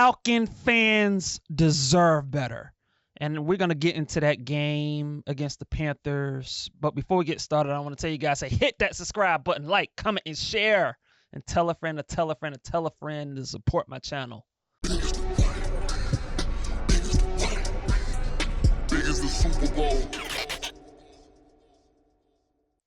Falcon fans deserve better. And we're going to get into that game against the Panthers. But before we get started, I want to tell you guys, hit that subscribe button, like, comment, and share. And tell a friend to tell a friend to tell a friend to support my channel. Big as the Super Bowl.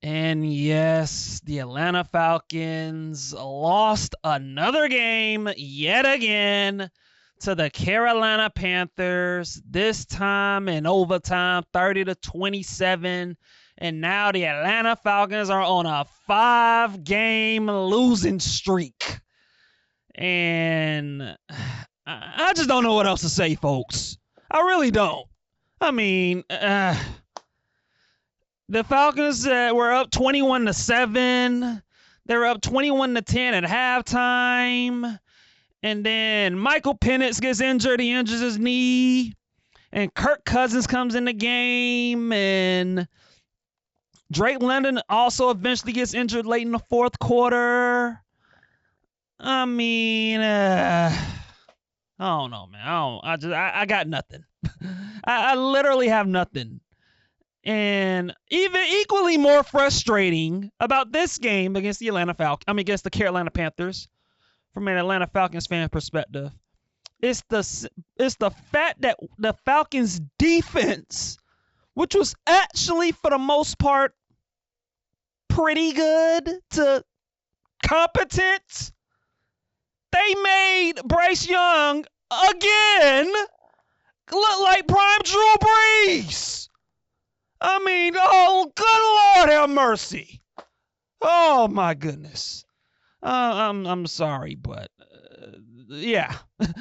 And yes, the Atlanta Falcons lost another game yet again to the Carolina Panthers, this time in overtime, 30-27. And now the Atlanta Falcons are on a 5-game losing streak. And I just don't know what else to say, folks. I really don't. I mean, the Falcons were up 21-7. They were up 21-10 at halftime. And then Michael Penix gets injured. He injures his knee. And Kirk Cousins comes in the game. And Drake London also eventually gets injured late in the fourth quarter. I mean, I don't know, man. I got nothing. I literally have nothing. And even equally more frustrating about this game against the against the Carolina Panthers, from an Atlanta Falcons fan perspective, it's the fact that the Falcons defense, which was actually for the most part pretty good to competent, they made Bryce Young again look like prime Drew Brees. I mean, oh, good Lord have mercy. Oh, my goodness. I'm sorry, but yeah,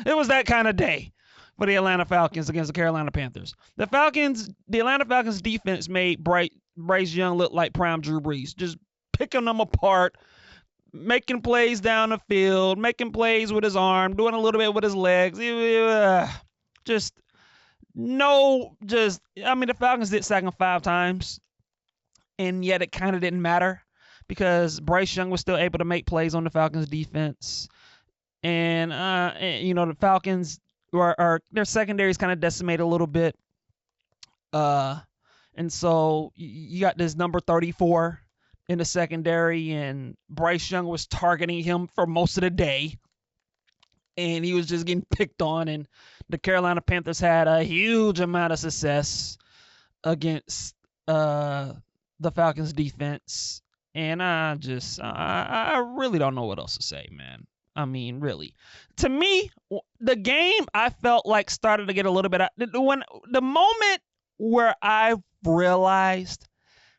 it was that kind of day for the Atlanta Falcons against the Carolina Panthers. The Atlanta Falcons defense made Bryce Young look like prime Drew Brees, just picking them apart, making plays down the field, making plays with his arm, doing a little bit with his legs. The Falcons did sack him 5 times, and yet it kind of didn't matter because Bryce Young was still able to make plays on the Falcons defense. And the Falcons their secondary is kind of decimated a little bit. And so you got this number 34 in the secondary, and Bryce Young was targeting him for most of the day. And he was just getting picked on, and the Carolina Panthers had a huge amount of success against the Falcons defense. And I really don't know what else to say, man. I mean, really. To me, the game, I felt like started to get a little bit when the moment where I realized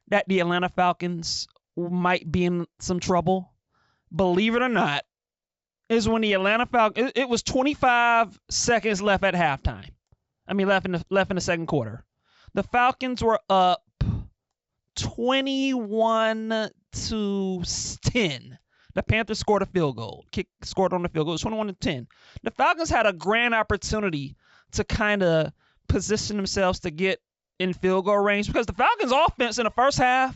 that the Atlanta Falcons might be in some trouble, believe it or not, is when the Atlanta Falcons, it was 25 seconds left at halftime. I mean, left in the second quarter. The Falcons were up 21-10. The Panthers scored a field goal. Scored on the field goal. It was 21-10. The Falcons had a grand opportunity to kind of position themselves to get in field goal range because the Falcons offense in the first half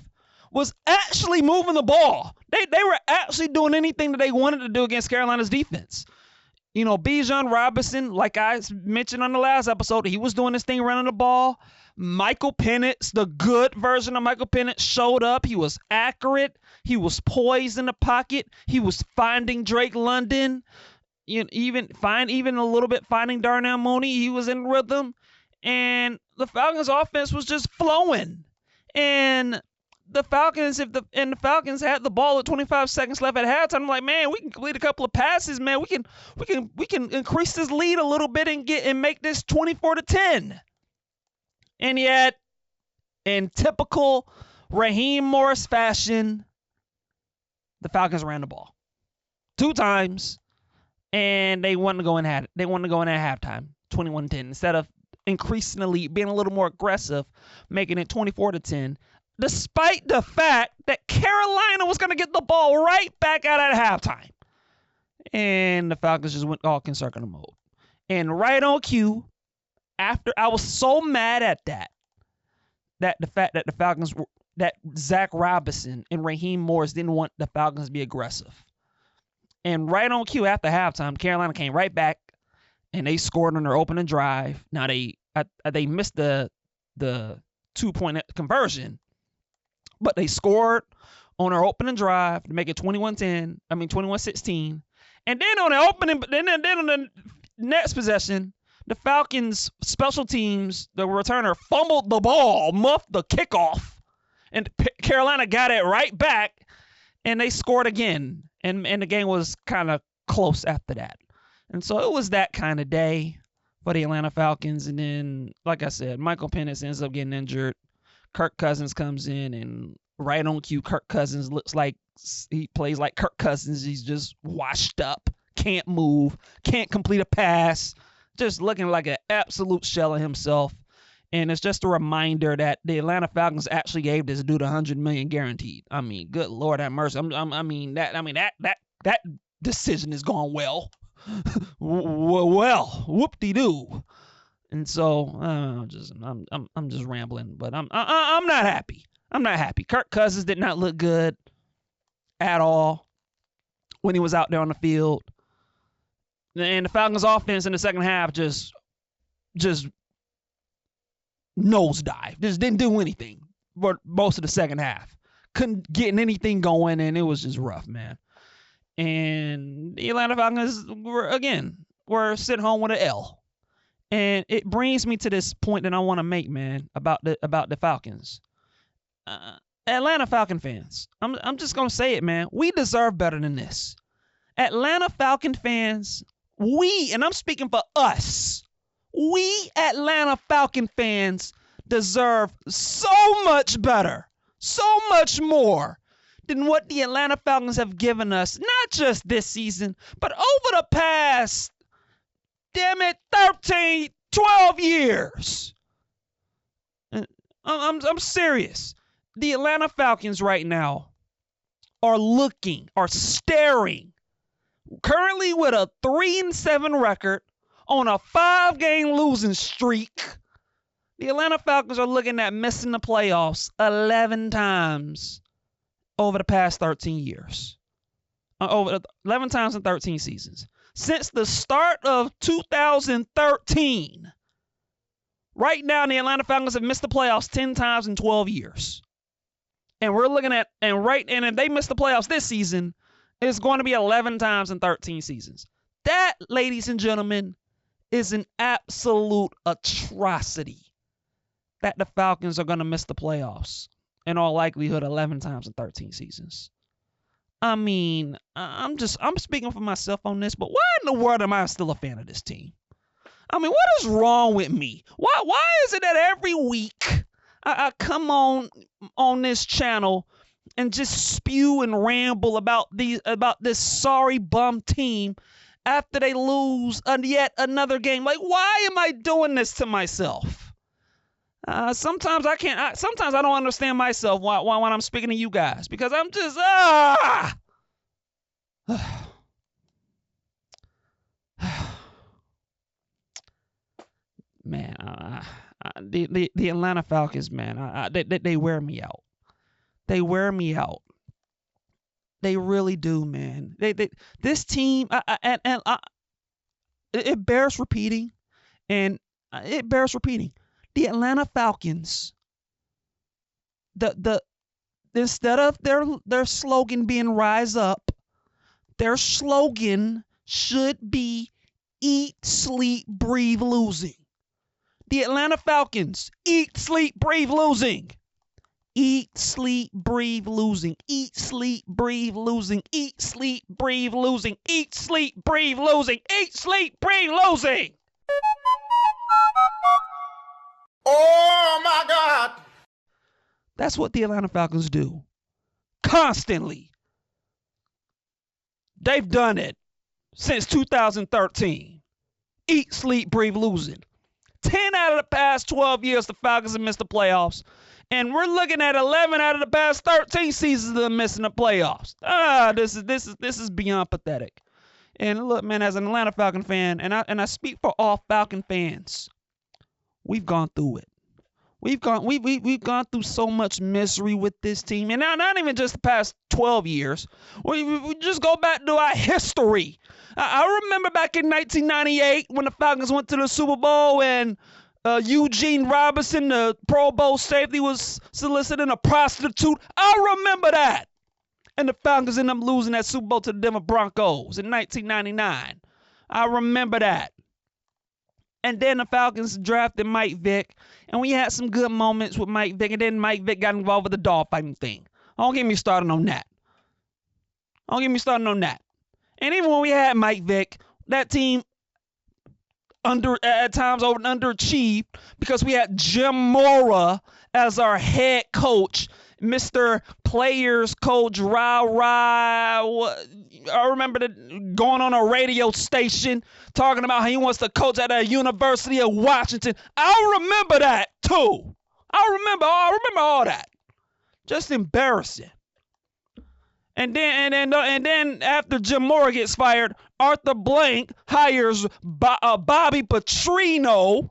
was actually moving the ball. They were actually doing anything that they wanted to do against Carolina's defense. You know, Bijan Robinson, like I mentioned on the last episode, he was doing this thing running the ball. Michael Penix, the good version of Michael Penix, showed up. He was accurate. He was poised in the pocket. He was finding Drake London. Even a little bit finding Darnell Mooney. He was in rhythm. And the Falcons offense was just flowing. And the Falcons had the ball at 25 seconds left at halftime. I'm like, man, we can complete a couple of passes, man. We can increase this lead a little bit and make this 24-10. And yet, in typical Raheem Morris fashion, the Falcons ran the ball 2 times, and they wanted to go in at halftime, 21-10, instead of increasing the lead, being a little more aggressive, making it 24-10. Despite the fact that Carolina was going to get the ball right back out at halftime. And the Falcons just went all conservative mode. And right on cue, after I was so mad at that the fact that the Falcons, that Zach Robinson and Raheem Morris didn't want the Falcons to be aggressive. And right on cue after halftime, Carolina came right back and they scored on their opening drive. Now they missed the 2-point conversion, but they scored on their opening drive to make it 21-16. And then on the next possession, the Falcons special teams, the returner fumbled the ball, muffed the kickoff, and Carolina got it right back, and they scored again. And the game was kind of close after that. And so it was that kind of day for the Atlanta Falcons. And then, like I said, Michael Penix ends up getting injured. Kirk Cousins comes in, and right on cue, Kirk Cousins looks like he plays like Kirk Cousins. He's just washed up, can't move, can't complete a pass, just looking like an absolute shell of himself. And it's just a reminder that the Atlanta Falcons actually gave this dude $100 million guaranteed. I mean, good Lord have mercy. That decision is going well. Well, whoop-de-doo. And so I'm just rambling, but I'm not happy. I'm not happy. Kirk Cousins did not look good at all when he was out there on the field. And the Falcons offense in the second half just nosedive. Just didn't do anything for most of the second half. Couldn't get anything going, and it was just rough, man. And the Atlanta Falcons were sitting home with an L. And it brings me to this point that I want to make, man, about the Falcons. Atlanta Falcon fans, I'm just gonna say it, man. We deserve better than this. Atlanta Falcon fans, and I'm speaking for us, we Atlanta Falcon fans deserve so much better, so much more than what the Atlanta Falcons have given us, not just this season, but over the past, 13, 12 years. I'm serious. The Atlanta Falcons right now are staring, currently with a 3-7 record on a 5-game losing streak. The Atlanta Falcons are looking at missing the playoffs 11 times over the past 13 years. Over 11 times in 13 seasons. Since the start of 2013, right now the Atlanta Falcons have missed the playoffs 10 times in 12 years. And we're looking at, and if they miss the playoffs this season, it's going to be 11 times in 13 seasons. That, ladies and gentlemen, is an absolute atrocity that the Falcons are going to miss the playoffs in all likelihood 11 times in 13 seasons. I mean, I'm speaking for myself on this, but why in the world am I still a fan of this team? I mean, what is wrong with me? Why is it that every week I come on this channel and just spew and ramble about this sorry bum team after they lose yet another game? Like, why am I doing this to myself? Sometimes I can't. Sometimes I don't understand myself when I'm speaking to you guys, because I'm just man. The Atlanta Falcons, man. They wear me out. They wear me out. They really do, man. This team, it bears repeating, and it bears repeating. The Atlanta Falcons, instead of their slogan being "Rise Up," their slogan should be "Eat, Sleep, Breathe, Losing." The Atlanta Falcons, eat, sleep, breathe, losing. Eat, sleep, breathe, losing. Eat, sleep, breathe, losing. Eat, sleep, breathe, losing. Eat, sleep, breathe, losing. Eat, sleep, breathe, losing. Oh, my God. That's what the Atlanta Falcons do. Constantly. They've done it since 2013. Eat, sleep, breathe, losing. 10 out of the past 12 years, the Falcons have missed the playoffs. And we're looking at 11 out of the past 13 seasons of them missing the playoffs. This is beyond pathetic. And look, man, as an Atlanta Falcon fan, and I speak for all Falcon fans, we've gone through it. We've gone through so much misery with this team, and now not even just the past 12 years. We just go back to our history. I remember back in 1998 when the Falcons went to the Super Bowl and Eugene Robinson, the Pro Bowl safety, was soliciting a prostitute. I remember that. And the Falcons ended up losing that Super Bowl to the Denver Broncos in 1999. I remember that. And then the Falcons drafted Mike Vick, and we had some good moments with Mike Vick, and then Mike Vick got involved with the dogfighting thing. Don't get me started on that. And even when we had Mike Vick, that team at times underachieved because we had Jim Mora as our head coach, Mr. Players Coach Rah. I remember going on a radio station talking about how he wants to coach at the University of Washington. I remember that too. I remember all that. Just embarrassing. And then after Jim Mora gets fired, Arthur Blank hires Bobby Petrino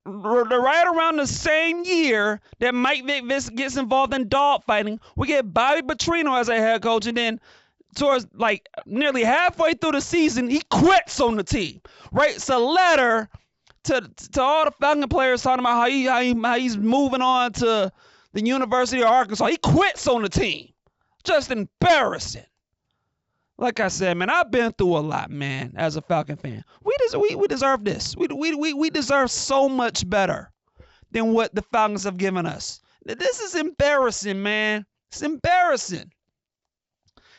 right around the same year that Mike Vick gets involved in dogfighting. We get Bobby Petrino as a head coach, and then towards like nearly halfway through the season, he quits on the team. Writes a letter to all the Falcon players talking about how he's moving on to the University of Arkansas. He quits on the team. Just embarrassing. Like I said, man, I've been through a lot, man, as a Falcon fan. We deserve this. We deserve so much better than what the Falcons have given us. This is embarrassing, man. It's embarrassing.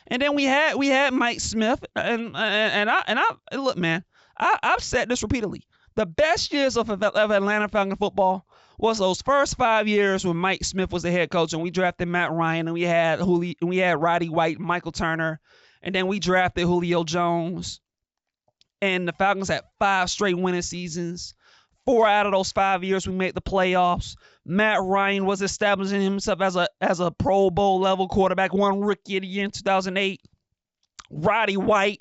And then we had Mike Smith, and I look, man, I've said this repeatedly. The best years of Atlanta Falcon football was those first 5 years when Mike Smith was the head coach, and we drafted Matt Ryan, and we had Roddy White, Michael Turner, and then we drafted Julio Jones. And the Falcons had 5 straight winning seasons. 4 out of those 5 years we made the playoffs. Matt Ryan was establishing himself as a Pro Bowl level quarterback, won Rookie of the Year in 2008. Roddy White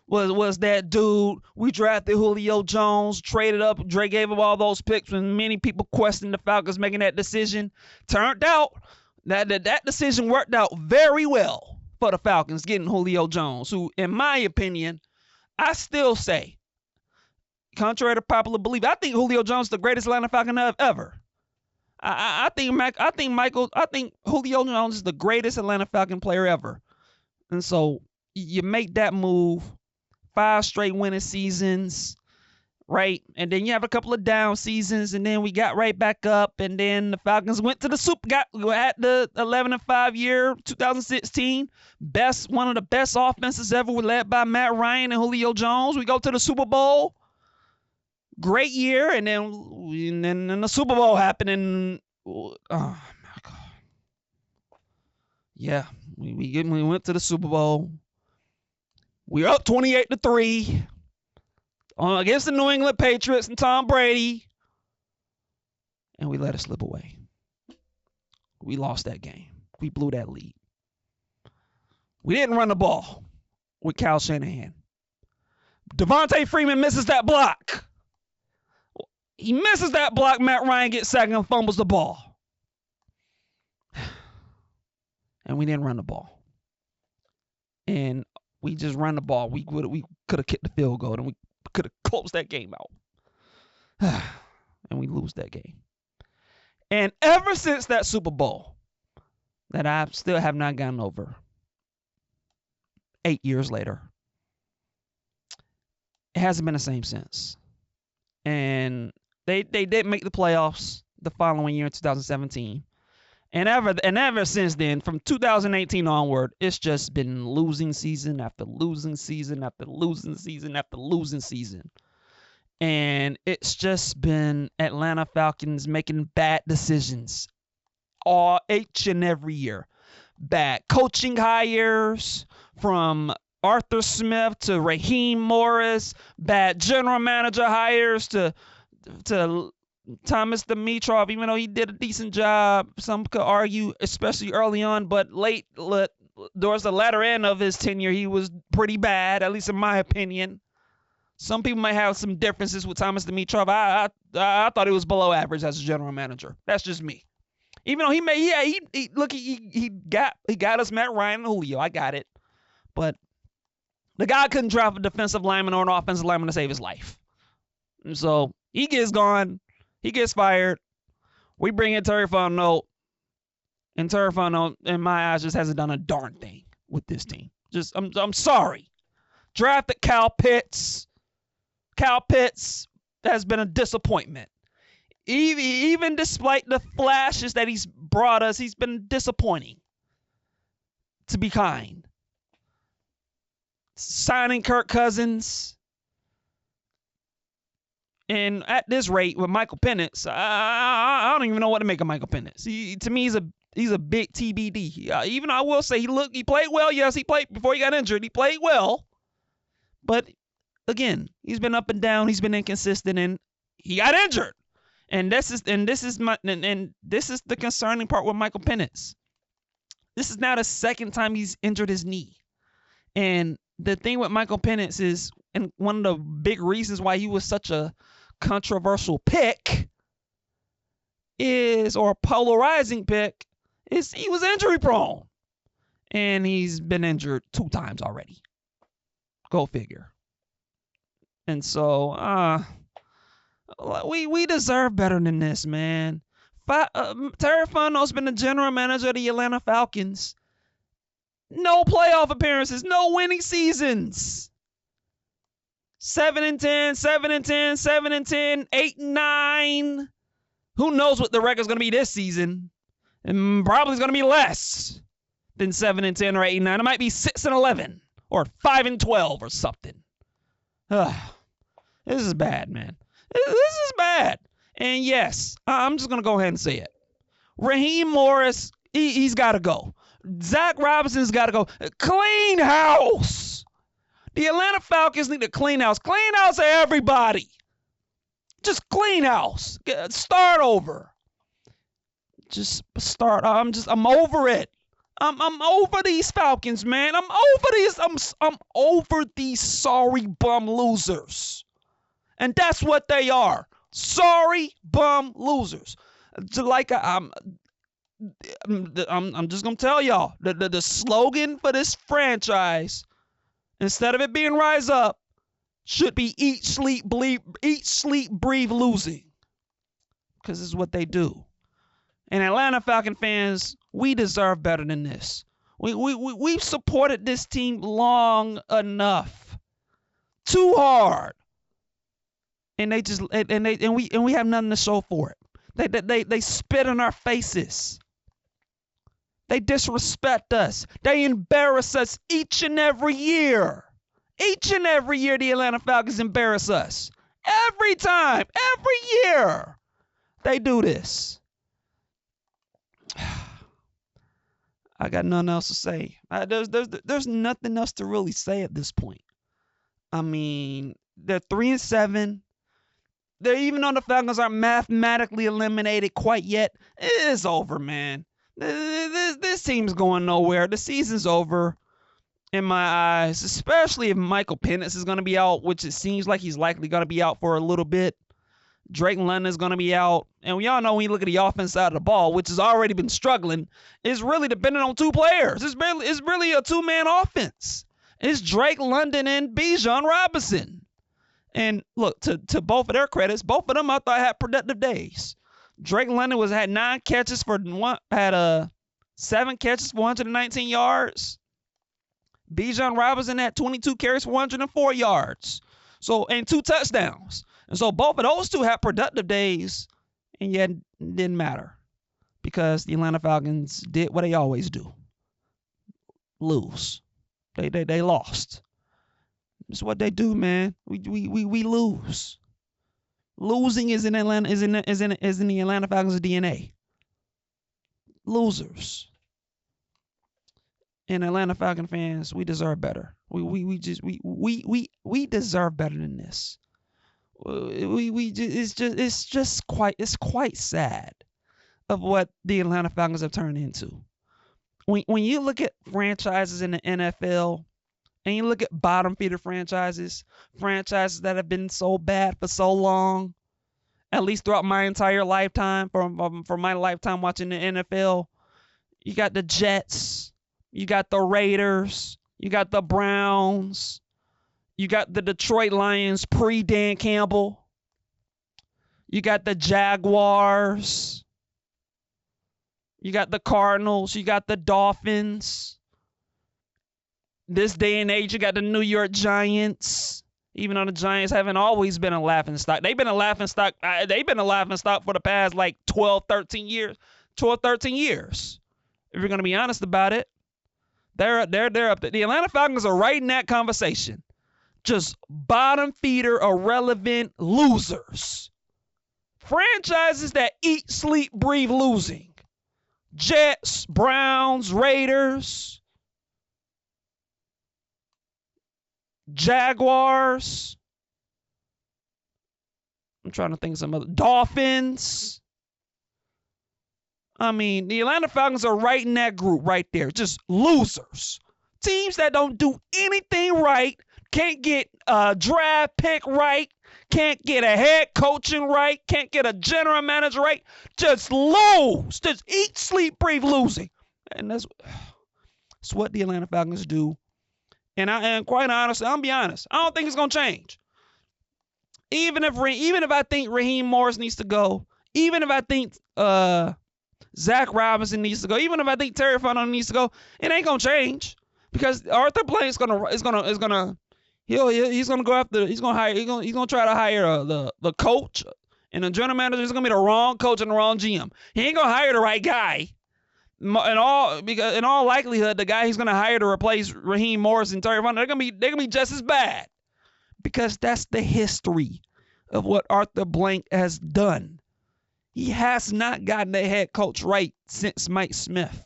was that dude. We drafted Julio Jones, traded up. Dre gave up all those picks when many people questioned the Falcons making that decision. Turned out that decision worked out very well for the Falcons, getting Julio Jones, who, in my opinion, I still say, contrary to popular belief, I think Julio Jones is the greatest Atlanta Falcon ever. I think Julio Jones is the greatest Atlanta Falcon player ever. And so you make that move, 5 straight winning seasons, right? And then you have a couple of down seasons, and then we got right back up, and then the Falcons went to the at the 11-5 year, 2016. One of the best offenses ever, led by Matt Ryan and Julio Jones. We go to the Super Bowl. Great year, and then the Super Bowl happened, and oh my God. Yeah, we went to the Super Bowl. We were up 28-3 against the New England Patriots and Tom Brady, and we let it slip away. We lost that game. We blew that lead. We didn't run the ball with Kyle Shanahan. Devontae Freeman misses that block. He misses that block. Matt Ryan gets sacked and fumbles the ball. And we didn't run the ball. And we just run the ball. We could have kicked the field goal, and we could have closed that game out. And we lose that game. And ever since that Super Bowl, that I still have not gotten over, 8 years later, it hasn't been the same since. And they did make the playoffs the following year in 2017. And ever since then, from 2018 onward, it's just been losing season after losing season after losing season after losing season. And it's just been Atlanta Falcons making bad decisions each and every year. Bad coaching hires from Arthur Smith to Raheem Morris. Bad general manager hires to Thomas Dimitrov, even though he did a decent job. Some could argue, especially early on, but towards the latter end of his tenure, he was pretty bad, at least in my opinion. Some people might have some differences with Thomas Dimitrov. I thought he was below average as a general manager. That's just me. Even though he got us Matt Ryan and Julio. I got it. But the guy couldn't draft a defensive lineman or an offensive lineman to save his life. And so he gets gone. He gets fired. We bring in Terry Fontenot. And Terry Fontenot, in my eyes, just hasn't done a darn thing with this team. I'm sorry. Drafted Kyle Pitts. Kyle Pitts has been a disappointment. Even despite the flashes that he's brought us, he's been disappointing, to be kind. Signing Kirk Cousins. And at this rate, with Michael Penix, I don't even know what to make of Michael Penix. To me, he's a big TBD. Even I will say he played well. Yes, he played before he got injured. He played well. But again, he's been up and down. He's been inconsistent, and he got injured. And this is the concerning part with Michael Penix. This is now the second time he's injured his knee. And the thing with Michael Penix is, and one of the big reasons why he was such a controversial pick or a polarizing pick, is he was injury prone. And he's been injured 2 times already. Go figure. And so, we deserve better than this, man. Terry Fontenot's been the general manager of the Atlanta Falcons. No playoff appearances, no winning seasons. 7-10, 7-10, 7-10, 8-9. Who knows what the record's going to be this season? And probably it's going to be less than 7-10 or 8-9. It might be 6-11 or 5-12 or something. This is bad, man. This is bad. And yes, I'm just going to go ahead and say it. Raheem Morris, he's got to go. Zach Robinson's got to go. Clean house. The Atlanta Falcons need to clean house. Clean house of everybody. Just clean house. Start over. Just start. I'm over it. I'm over these Falcons, man. I'm over these sorry bum losers. And that's what they are. Sorry bum losers. Like I'm just gonna tell y'all the slogan for this franchise, instead of it being rise up, should be eat, sleep, breathe losing. Because this is what they do. And Atlanta Falcon fans, we deserve better than this. We've supported this team long enough. Too hard. And we have nothing to show for it. They spit in our faces. They disrespect us. They embarrass us each and every year. Each and every year the Atlanta Falcons embarrass us. Every time, every year they do this. I got nothing else to say. There's nothing else to really say at this point. I mean, they're 3-7. Even though the Falcons aren't mathematically eliminated quite yet, it is over, man. This team's going nowhere. The season's over in my eyes, especially if Michael Penix is going to be out, which it seems like he's likely going to be out for a little bit. Drake London's going to be out. And we all know when you look at the offense side of the ball, which has already been struggling, it's really dependent on 2 players. It's really a 2-man offense. It's Drake London and Bijan Robinson. And look, to both of their credits, both of them I thought had productive days. Drake London had 9 catches for 7 catches for 119 yards. Bijan Robinson had 22 carries for 104 yards. So, and 2 touchdowns. And so both of those 2 had productive days, and yet it didn't matter because the Atlanta Falcons did what they always do. Lose. They lost. It's what they do, man. We lose. Losing is in the Atlanta Falcons' DNA. Losers. And Atlanta Falcon fans, we deserve better. We deserve better than this. It's quite sad of what the Atlanta Falcons have turned into. When you look at franchises in the NFL, And you look at bottom feeder franchises that have been so bad for so long, at least throughout my entire lifetime, for my lifetime watching the NFL. You got the Jets, you got the Raiders, you got the Browns, you got the Detroit Lions pre-Dan Campbell, you got the Jaguars, you got the Cardinals, you got the Dolphins. This day and age, you got the New York Giants. Even though the Giants haven't always been a laughing stock. They've been a laughing stock. They've been a laughing stock for the past like 12, 13 years. If you're going to be honest about it. They're up there. The Atlanta Falcons are right in that conversation. Just bottom feeder, irrelevant losers. Franchises that eat, sleep, breathe losing. Jets, Browns, Raiders, Jaguars. I'm trying to think of some other. Dolphins. I mean, the Atlanta Falcons are right in that group right there. Just losers. Teams that don't do anything right. Can't get a draft pick right. Can't get a head coaching right. Can't get a general manager right. Just lose. Just eat, sleep, breathe losing. And that's what the Atlanta Falcons do. And quite honestly, I'll be honest, I don't think it's gonna change. Even if I think Raheem Morris needs to go, even if I think Zach Robinson needs to go, even if I think Terry Fontenot needs to go, it ain't gonna change because Arthur Blank he's gonna try to hire the coach and the general manager is gonna be the wrong coach and the wrong GM. He ain't gonna hire the right guy. Because in all likelihood, the guy he's gonna hire to replace Raheem Morris and Terry Fontenot, they're gonna be just as bad, because that's the history of what Arthur Blank has done. He has not gotten the head coach right since Mike Smith.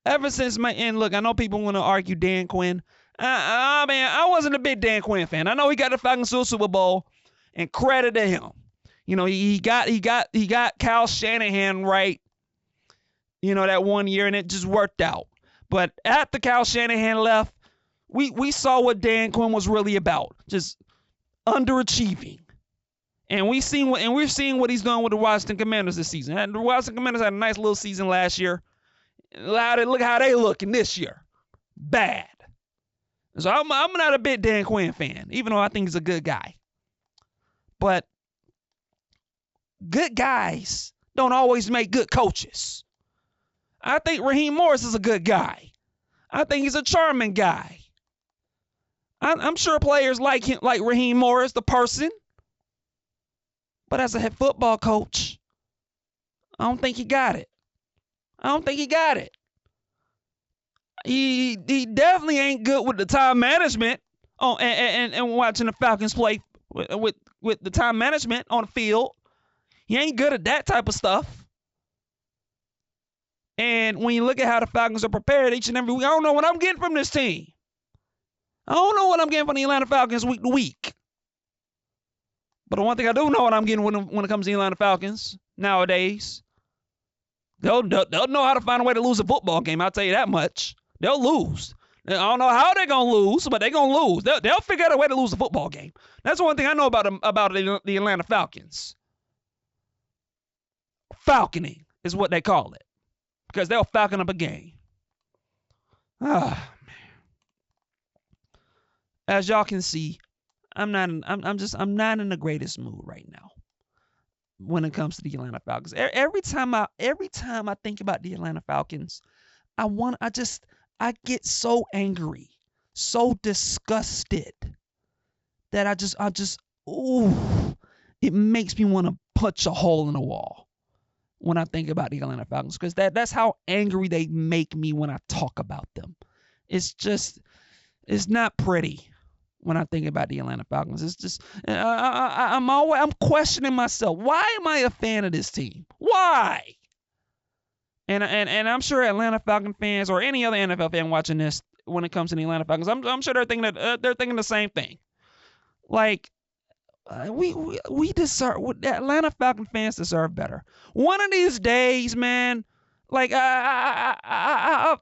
Ever since and look, I know people want to argue Dan Quinn. I wasn't a big Dan Quinn fan. I know he got the Falcons to a Super Bowl, and credit to him. You know, he got Kyle Shanahan right. You know, that one year, and it just worked out. But after Kyle Shanahan left, we saw what Dan Quinn was really about, just underachieving. And we're seeing what he's doing with the Washington Commanders this season. And the Washington Commanders had a nice little season last year. Look how they looking this year. Bad. So I'm not a big Dan Quinn fan, even though I think he's a good guy. But good guys don't always make good coaches. I think Raheem Morris is a good guy. I think he's a charming guy. I'm sure players like him, like Raheem Morris, the person. But as a head football coach, I don't think he got it. He definitely ain't good with the time management and watching the Falcons play with the time management on the field. He ain't good at that type of stuff. And when you look at how the Falcons are prepared each and every week, I don't know what I'm getting from this team. I don't know what I'm getting from the Atlanta Falcons week to week. But the one thing I do know what I'm getting when it comes to the Atlanta Falcons nowadays, they'll know how to find a way to lose a football game. I'll tell you that much. They'll lose. I don't know how they're going to lose, but they're going to lose. They'll figure out a way to lose a football game. That's one thing I know about the Atlanta Falcons. Falconing is what they call it, because they'll falcon up a game. Man. As y'all can see, I'm not in the greatest mood right now when it comes to the Atlanta Falcons. Every time I think about the Atlanta Falcons, I get so angry, so disgusted that it makes me want to punch a hole in the wall when I think about the Atlanta Falcons, because that's how angry they make me when I talk about them. It's not pretty when I think about the Atlanta Falcons. It's just I'm questioning myself. Why am I a fan of this team? Why? And I'm sure Atlanta Falcon fans or any other NFL fan watching this, when it comes to the Atlanta Falcons, I'm sure they're thinking the same thing. Like, we deserve, Atlanta Falcon fans deserve better. One of these days, man, Like,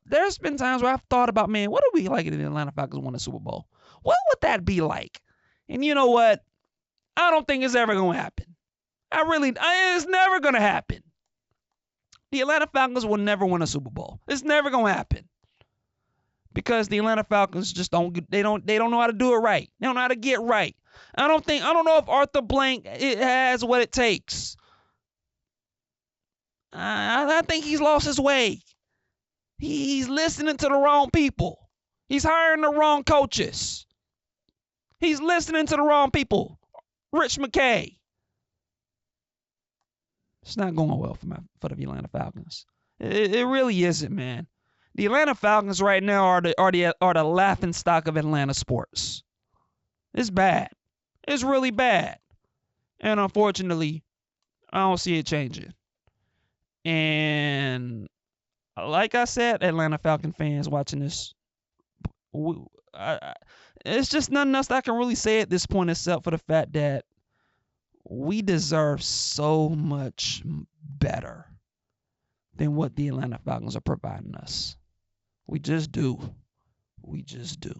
there's been times where I've thought about, man, what would it be like if the Atlanta Falcons won a Super Bowl? What would that be like? And you know what? I don't think it's ever going to happen. It's never going to happen. The Atlanta Falcons will never win a Super Bowl. It's never going to happen. Because the Atlanta Falcons just don't know how to do it right. They don't know how to get right. I don't know if Arthur Blank has what it takes. I think he's lost his way. He's listening to the wrong people. He's hiring the wrong coaches. He's listening to the wrong people. Rich McKay. It's not going well for the Atlanta Falcons. It really isn't, man. The Atlanta Falcons right now are the laughingstock of Atlanta sports. It's bad. It's really bad. And unfortunately, I don't see it changing. And like I said, Atlanta Falcon fans watching this, it's just nothing else I can really say at this point except for the fact that we deserve so much better than what the Atlanta Falcons are providing us. We just do. We just do.